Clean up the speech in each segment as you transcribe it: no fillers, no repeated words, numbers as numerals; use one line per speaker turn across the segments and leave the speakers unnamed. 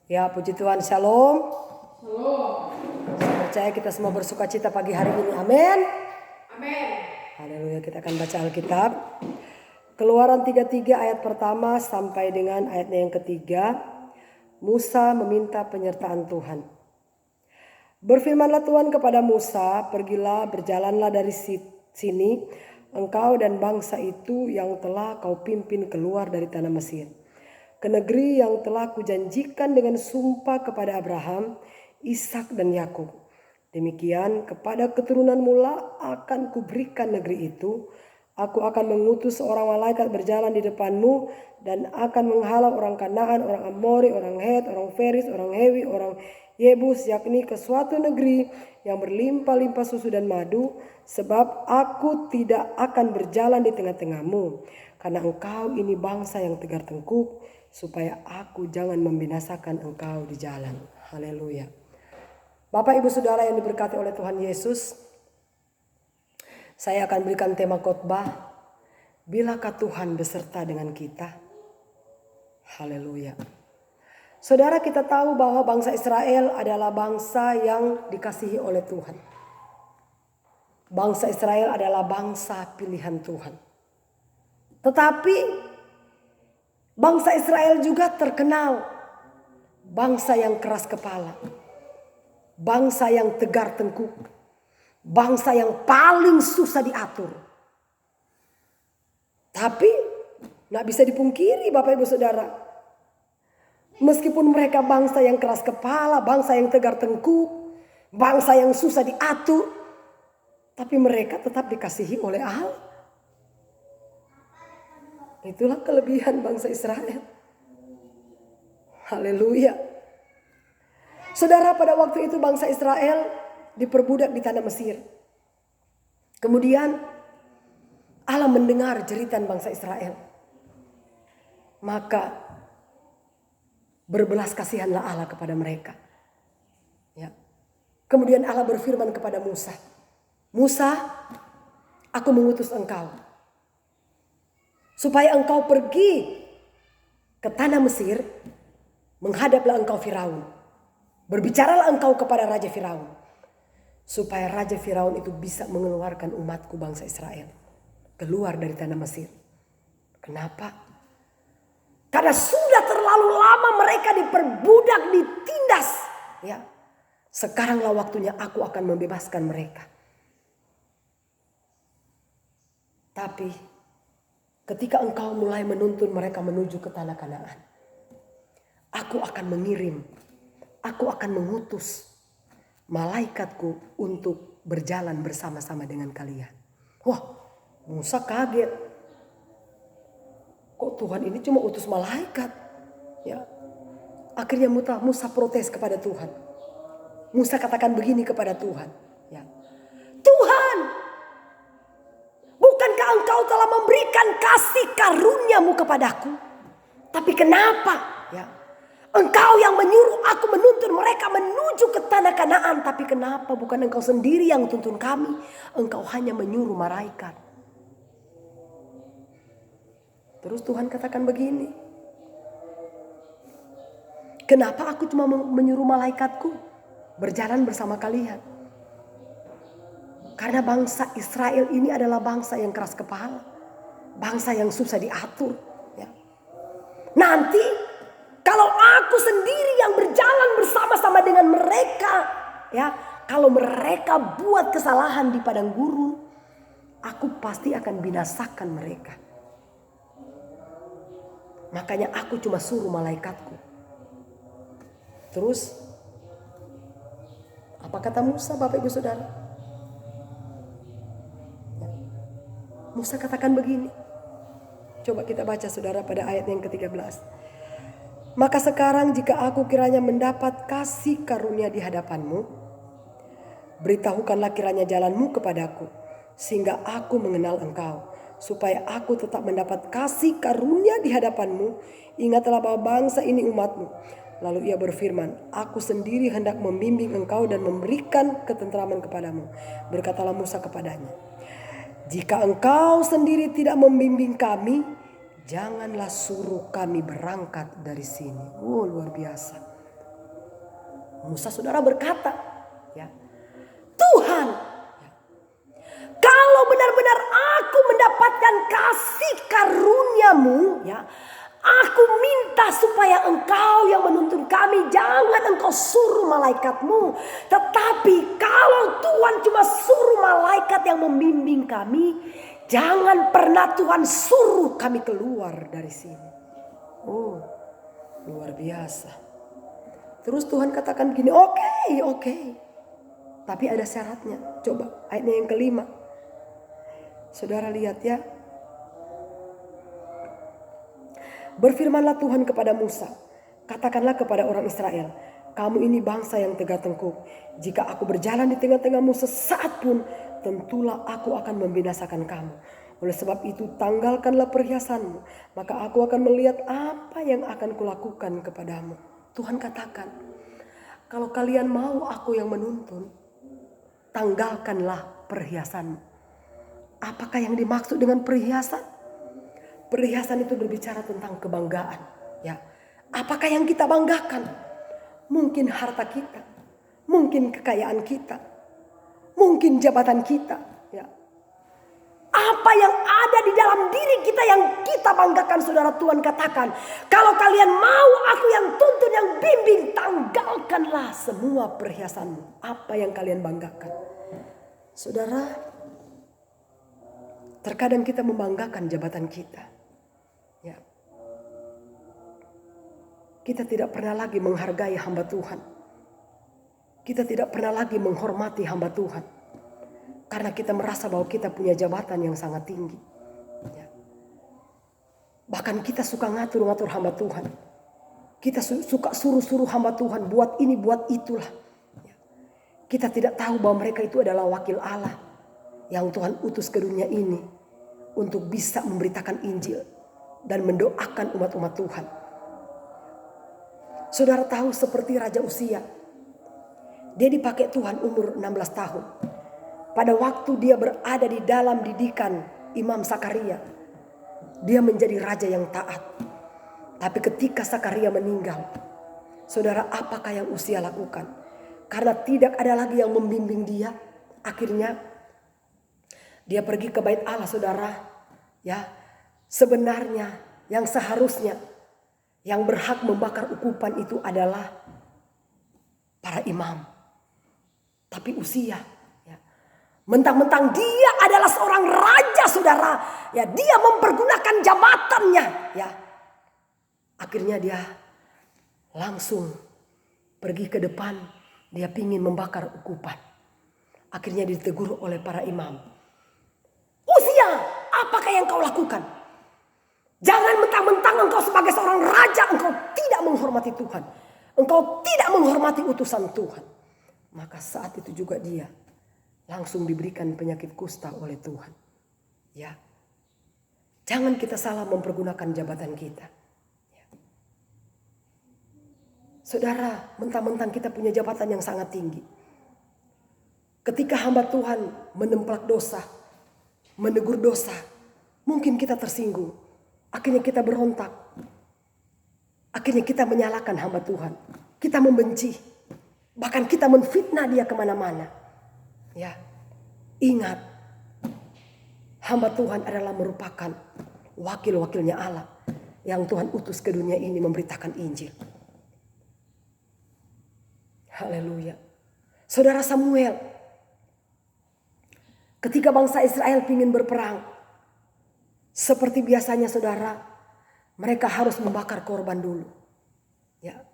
Ya, puji Tuhan, shalom.
Shalom.
Saya percaya kita semua bersuka cita pagi hari ini. Amin.
Amin.
Haleluya, kita akan baca Alkitab. Keluaran 33 ayat pertama sampai dengan ayatnya yang ketiga. Musa meminta penyertaan Tuhan. Berfirmanlah Tuhan kepada Musa, pergilah, berjalanlah dari sini, engkau dan bangsa itu yang telah kau pimpin keluar dari tanah Mesir, ke negeri yang telah kujanjikan dengan sumpah kepada Abraham, Ishak dan Yakub. Demikian kepada keturunan mula akan kuberikan negeri itu. Aku akan mengutus seorang malaikat berjalan di depanmu dan akan menghalau orang Kanaan, orang Amori, orang Het, orang Feris, orang Hewi, orang Yebus, yakni ke suatu negeri yang berlimpah-limpah susu dan madu, sebab aku tidak akan berjalan di tengah-tengahmu, karena engkau ini bangsa yang tegar tengkuk, supaya aku jangan membinasakan engkau di jalan. Haleluya. Bapak Ibu Saudara yang diberkati oleh Tuhan Yesus, saya akan berikan tema khotbah, bilakah Tuhan beserta dengan kita? Haleluya. Saudara, kita tahu bahwa bangsa Israel adalah bangsa yang dikasihi oleh Tuhan. Bangsa Israel adalah bangsa pilihan Tuhan. Tetapi bangsa Israel juga terkenal bangsa yang keras kepala, bangsa yang tegar tengkuk, bangsa yang paling susah diatur. Tapi gak bisa dipungkiri Bapak Ibu Saudara, meskipun mereka bangsa yang keras kepala, bangsa yang tegar tengkuk, bangsa yang susah diatur, tapi mereka tetap dikasihi oleh Allah. Itulah kelebihan bangsa Israel. Haleluya. Saudara, pada waktu itu bangsa Israel diperbudak di tanah Mesir. Kemudian Allah mendengar jeritan bangsa Israel. Maka berbelas kasihanlah Allah kepada mereka. Ya. Kemudian Allah berfirman kepada Musa, Musa, aku mengutus engkau supaya engkau pergi ke tanah Mesir, menghadaplah engkau Firaun. Berbicaralah engkau kepada Raja Firaun, supaya Raja Firaun itu bisa mengeluarkan umatku bangsa Israel keluar dari tanah Mesir. Kenapa? Karena sudah terlalu lama mereka diperbudak, ditindas. Ya, sekaranglah waktunya aku akan membebaskan mereka. Tapi ketika engkau mulai menuntun mereka menuju ke tanah Kanaan, aku akan mengirim, aku akan mengutus malaikatku untuk berjalan bersama-sama dengan kalian. Wah, Musa kaget. Kok Tuhan ini cuma utus malaikat? Ya. Akhirnya Musa protes kepada Tuhan. Musa katakan begini kepada Tuhan. Ya. Tuhan, bukankah engkau telah memberikan kasih karuniamu kepadaku? Tapi kenapa? Ya. Engkau yang menyuruh aku menuntun mereka menuju ke tanah Kanaan. Tapi kenapa bukan engkau sendiri yang tuntun kami? Engkau hanya menyuruh malaikat. Terus Tuhan katakan begini. Kenapa aku cuma menyuruh malaikatku berjalan bersama kalian? Karena bangsa Israel ini adalah bangsa yang keras kepala. Bangsa yang susah diatur. Ya. Nanti kalau aku sendiri yang berjalan bersama-sama dengan mereka, ya, kalau mereka buat kesalahan di padang gurun, aku pasti akan binasakan mereka. Makanya aku cuma suruh malaikatku. Terus apa kata Musa, Bapak Ibu Saudara? Ya. Musa katakan begini. Coba kita baca Saudara pada ayat yang ke-13. Maka sekarang jika aku kiranya mendapat kasih karunia di hadapanmu, beritahukanlah kiranya jalanmu kepadaku, sehingga aku mengenal engkau, supaya aku tetap mendapat kasih karunia di hadapanmu. Ingatlah bahwa bangsa ini umatmu. Lalu ia berfirman, aku sendiri hendak membimbing engkau dan memberikan ketentraman kepadamu. Berkatalah Musa kepadanya, jika engkau sendiri tidak membimbing kami, janganlah suruh kami berangkat dari sini. Luar biasa. Musa saudara berkata, ya, Tuhan, ya, kalau benar-benar aku mendapatkan kasih karunia-Mu, ya, aku minta supaya Engkau yang menuntun kami, jangan Engkau suruh malaikat-Mu. Tetapi kalau Tuhan cuma suruh malaikat yang membimbing kami, jangan pernah Tuhan suruh kami keluar dari sini. Oh, luar biasa. Terus Tuhan katakan gini, oke. Tapi ada syaratnya. Coba ayatnya yang kelima. Saudara lihat ya. Berfirmanlah Tuhan kepada Musa, katakanlah kepada orang Israel, kamu ini bangsa yang tegak tengkuk. Jika aku berjalan di tengah-tengahmu sesaat pun, tentulah aku akan membinasakan kamu. Oleh sebab itu tanggalkanlah perhiasanmu, maka aku akan melihat apa yang akan kulakukan kepadamu. Tuhan katakan, kalau kalian mau aku yang menuntun, tanggalkanlah perhiasanmu. Apakah yang dimaksud dengan perhiasan? Perhiasan itu berbicara tentang kebanggaan. Ya, apakah yang kita banggakan? Mungkin harta kita, mungkin kekayaan kita, mungkin jabatan kita. Ya, apa yang ada di dalam diri kita yang kita banggakan, saudara. Tuhan katakan, kalau kalian mau aku yang tuntun, yang bimbing, tanggalkanlah semua perhiasanmu. Apa yang kalian banggakan, saudara. Terkadang kita membanggakan jabatan kita. Ya. Kita tidak pernah lagi menghargai hamba Tuhan. Kita tidak pernah lagi menghormati hamba Tuhan. Karena kita merasa bahwa kita punya jabatan yang sangat tinggi. Ya. Bahkan kita suka ngatur-ngatur hamba Tuhan. Kita suka suruh-suruh hamba Tuhan buat ini, buat itulah. Ya. Kita tidak tahu bahwa mereka itu adalah wakil Allah yang Tuhan utus ke dunia ini untuk bisa memberitakan Injil dan mendoakan umat-umat Tuhan. Saudara tahu seperti Raja Uzia. Dia dipakai Tuhan umur 16 tahun. Pada waktu dia berada di dalam didikan Imam Sakaria, dia menjadi raja yang taat. Tapi ketika Sakaria meninggal, saudara, apakah yang Uzia lakukan? Karena tidak ada lagi yang membimbing dia, akhirnya dia pergi ke bait Allah, saudara. Ya, sebenarnya yang seharusnya yang berhak membakar ukupan itu adalah para imam. Tapi Uzia, ya, mentang-mentang dia adalah seorang raja, saudara, ya, dia mempergunakan jabatannya, ya. Akhirnya dia langsung pergi ke depan, dia ingin membakar ukupan. Akhirnya ditegur oleh para imam. Uzia, apakah yang kau lakukan? Jangan mentang-mentang engkau sebagai seorang raja, engkau tidak menghormati Tuhan. Engkau tidak menghormati utusan Tuhan. Maka saat itu juga dia langsung diberikan penyakit kusta oleh Tuhan. Ya, jangan kita salah mempergunakan jabatan kita. Ya. Saudara, mentang-mentang kita punya jabatan yang sangat tinggi. Ketika hamba Tuhan menemplak dosa, menegur dosa, mungkin kita tersinggung. Akhirnya kita berontak. Akhirnya kita menyalahkan hamba Tuhan. Kita membenci. Bahkan kita menfitnah dia kemana-mana. Ya, ingat, hamba Tuhan adalah merupakan wakil-wakilnya Allah yang Tuhan utus ke dunia ini memberitakan Injil. Haleluya. Saudara Samuel, ketika bangsa Israel ingin berperang, seperti biasanya, saudara, mereka harus membakar korban dulu. Ya,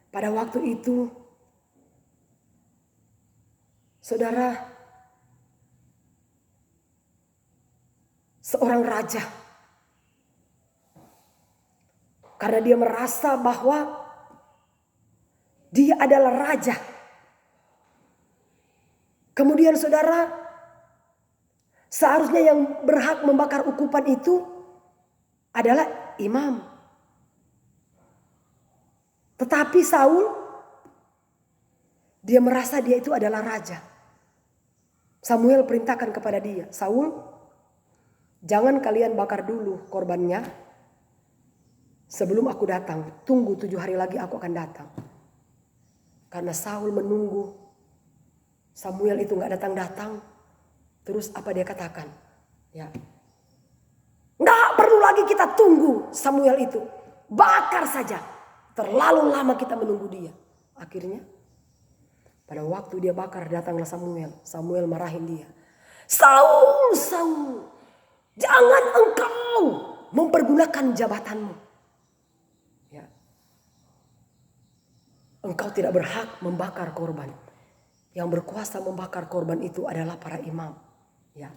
pada waktu itu, saudara, seorang raja, karena dia merasa bahwa dia adalah raja. Kemudian, saudara, seharusnya yang berhak membakar ukupan itu adalah imam. Tetapi Saul, dia merasa dia itu adalah raja. Samuel perintahkan kepada dia, Saul, jangan kalian bakar dulu korbannya sebelum aku datang. Tunggu 7 hari lagi aku akan datang. Karena Saul menunggu Samuel itu gak datang-datang. Terus apa dia katakan? Ya, gak perlu lagi kita tunggu Samuel itu. Bakar saja. Terlalu lama kita menunggu dia. Akhirnya pada waktu dia bakar datanglah Samuel. Samuel marahin dia. Saul, Saul, jangan engkau mempergunakan jabatanmu. Ya. Engkau tidak berhak membakar korban. Yang berkuasa membakar korban itu adalah para imam. Ya.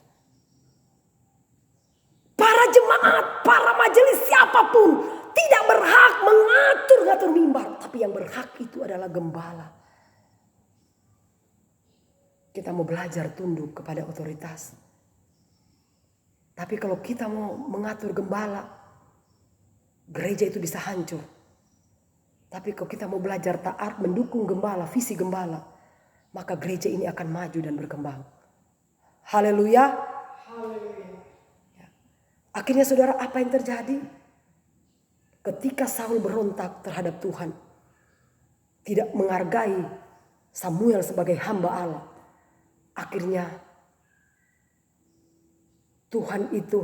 Para jemaat, para majelis siapapun tidak berhak mengatur-ngatur mimbar. Tapi yang berhak itu adalah gembala. Kita mau belajar tunduk kepada otoritas. Tapi kalau kita mau mengatur gembala, gereja itu bisa hancur. Tapi kalau kita mau belajar taat mendukung gembala, visi gembala, maka gereja ini akan maju dan berkembang. Haleluya. Ya. Akhirnya saudara, apa yang terjadi? Ketika Saul berontak terhadap Tuhan, tidak menghargai Samuel sebagai hamba Allah, akhirnya Tuhan itu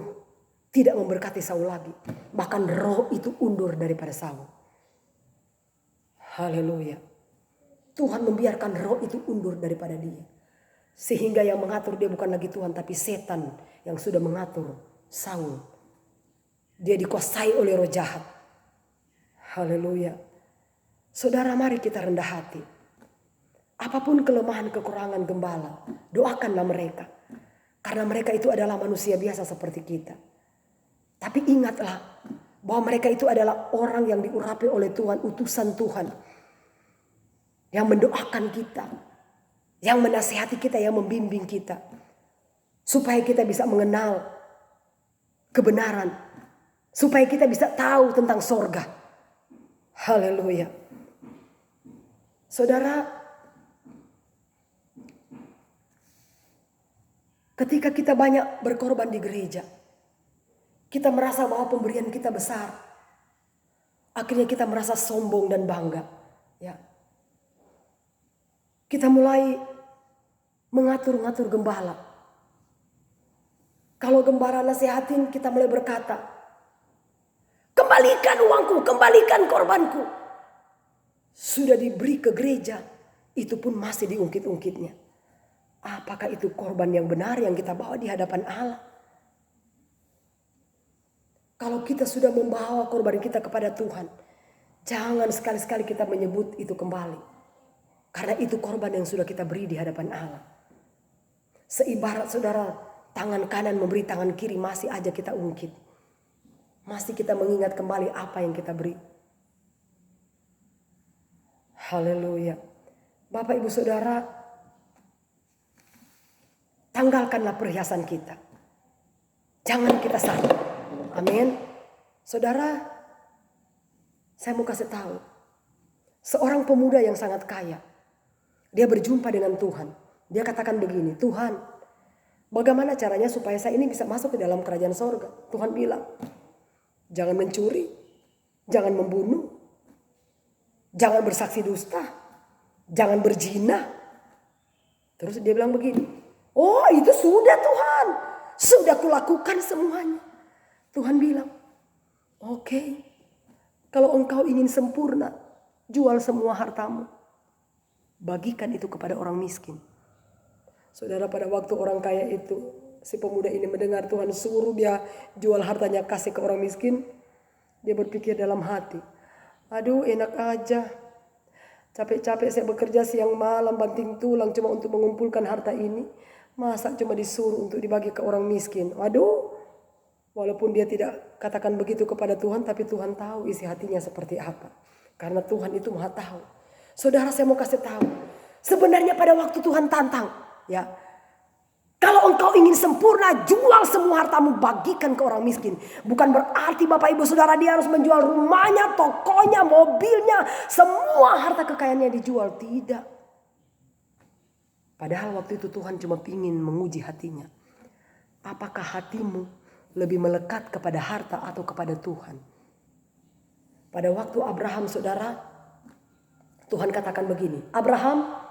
tidak memberkati Saul lagi. Bahkan roh itu undur daripada Saul. Haleluya. Tuhan membiarkan roh itu undur daripada dia. Sehingga yang mengatur dia bukan lagi Tuhan, tapi setan yang sudah mengatur Saul. Dia dikuasai oleh roh jahat. Haleluya. Saudara, mari kita rendah hati. Apapun kelemahan kekurangan gembala, doakanlah mereka. Karena mereka itu adalah manusia biasa seperti kita. Tapi ingatlah bahwa mereka itu adalah orang yang diurapi oleh Tuhan, utusan Tuhan. Yang mendoakan kita, yang menasihati kita, yang membimbing kita. Supaya kita bisa mengenal kebenaran. Supaya kita bisa tahu tentang sorga. Haleluya. Saudara, ketika kita banyak berkorban di gereja, kita merasa bahwa pemberian kita besar. Akhirnya kita merasa sombong dan bangga. Ya. Kita mulai mengatur-ngatur gembala. Kalau gembala nasihatin, kita mulai berkata, kembalikan uangku, kembalikan korbanku. Sudah diberi ke gereja, itu pun masih diungkit-ungkitnya. Apakah itu korban yang benar yang kita bawa di hadapan Allah? Kalau kita sudah membawa korban kita kepada Tuhan, jangan sekali-sekali kita menyebut itu kembali. Karena itu korban yang sudah kita beri di hadapan Allah. Seibarat saudara, tangan kanan memberi tangan kiri masih aja kita ungkit. Masih kita mengingat kembali apa yang kita beri. Haleluya. Bapak ibu saudara, tanggalkanlah perhiasan kita. Jangan kita sakit. Amin. Saudara, saya mau kasih tahu. Seorang pemuda yang sangat kaya. Dia berjumpa dengan Tuhan. Dia katakan begini, Tuhan, bagaimana caranya supaya saya ini bisa masuk ke dalam kerajaan sorga? Tuhan bilang, jangan mencuri, jangan membunuh, jangan bersaksi dusta, jangan berzina. Terus dia bilang begini, oh itu sudah Tuhan, sudah kulakukan semuanya. Tuhan bilang, oke, kalau engkau ingin sempurna, jual semua hartamu. Bagikan itu kepada orang miskin. Saudara, pada waktu orang kaya itu, si pemuda ini mendengar Tuhan suruh dia jual hartanya kasih ke orang miskin. Dia berpikir dalam hati, aduh enak aja. Capek-capek saya bekerja siang malam banting tulang cuma untuk mengumpulkan harta ini. Masa cuma disuruh untuk dibagi ke orang miskin. Aduh, walaupun dia tidak katakan begitu kepada Tuhan, tapi Tuhan tahu isi hatinya seperti apa. Karena Tuhan itu Maha tahu. Saudara, saya mau kasih tahu. Sebenarnya pada waktu Tuhan tantang, ya. Kalau engkau ingin sempurna, jual semua hartamu, bagikan ke orang miskin. Bukan berarti Bapak Ibu Saudara dia harus menjual rumahnya, tokonya, mobilnya, semua harta kekayaannya dijual. Tidak. Padahal waktu itu Tuhan cuma ingin menguji hatinya. Apakah hatimu lebih melekat kepada harta atau kepada Tuhan? Pada waktu Abraham, saudara, Tuhan katakan begini, Abraham,